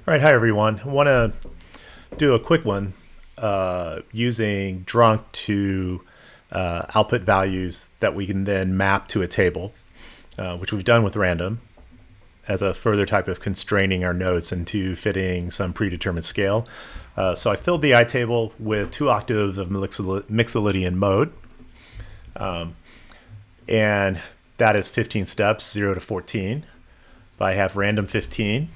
All right, hi everyone. I want to do a quick one using drunk to output values that we can then map to a table, which we've done with random as a further type of constraining our notes into fitting some predetermined scale. So I filled the itable with 2 octaves of Mixolydian mode, and that is 15 steps, 0 to 14. If I have random 15,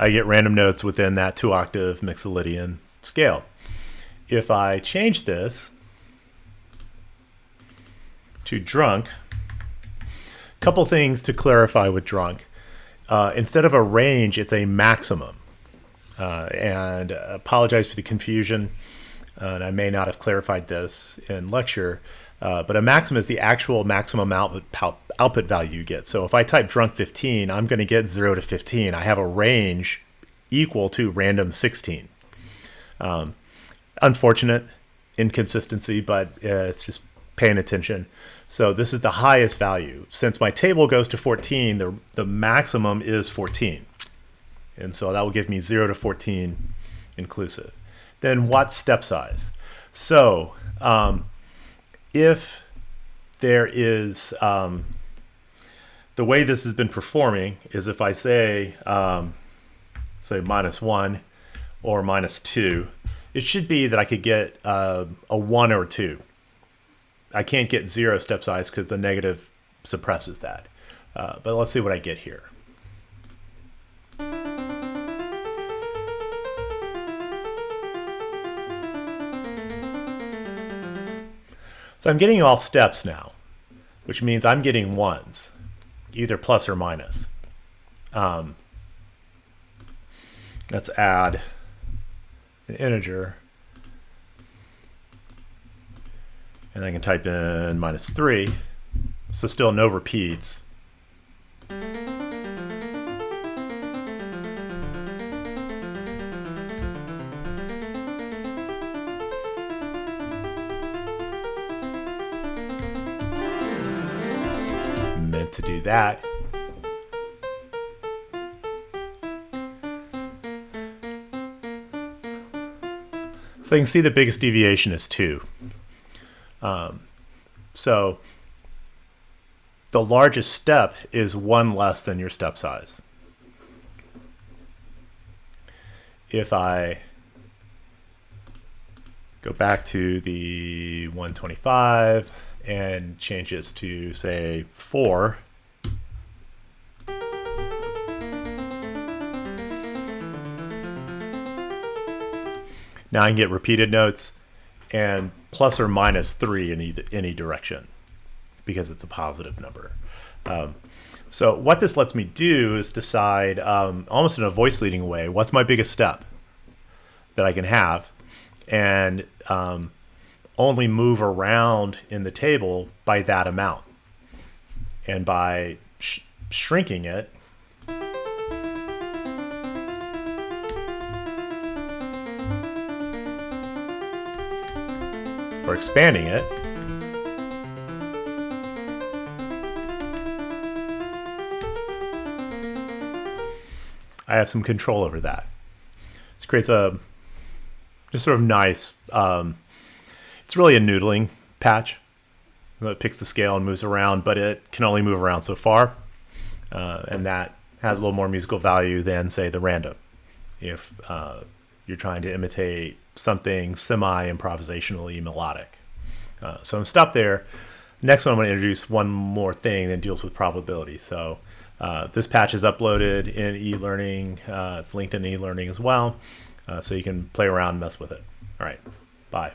I get random notes within that 2-octave Mixolydian scale. If I change this to drunk, a couple things to clarify with drunk. Instead of a range, it's a maximum. And apologize for the confusion, and I may not have clarified this in lecture, but a maximum is the actual maximum output value you get. So if I type drunk 15, I'm going to get 0 to 15. I have a range equal to random 16. Unfortunate inconsistency, but it's just paying attention. So this is the highest value. Since my table goes to 14, the maximum is 14. And so that will give me 0 to 14 inclusive. Then what step size? So if there is, the way this has been performing is if I say, say -1 or -2, it should be that I could get a 1 or 2. I can't get 0 step size because the negative suppresses that. But let's see what I get here. So I'm getting all steps now, which means I'm getting ones, either plus or minus. Let's add an integer. And I can type in -3. So still no repeats. Meant to do that. So you can see the biggest deviation is 2. So the largest step is 1 less than your step size. If I go back to the 125 and change this to, say, 4, now I can get repeated notes and plus or minus 3 in any direction because it's a positive number. So what this lets me do is decide, almost in a voice leading way, what's my biggest step that I can have, and only move around in the table by that amount. And by shrinking it, or expanding it, I have some control over that. This creates a just sort of nice, it's really a noodling patch. It picks the scale and moves around, but it can only move around so far. And that has a little more musical value than, say, the random. If you're trying to imitate something semi-improvisationally melodic. So I'm stopped there. Next one, I'm going to introduce one more thing that deals with probability. So this patch is uploaded in e-learning. It's linked in e-learning as well. So you can play around and mess with it. All right, bye.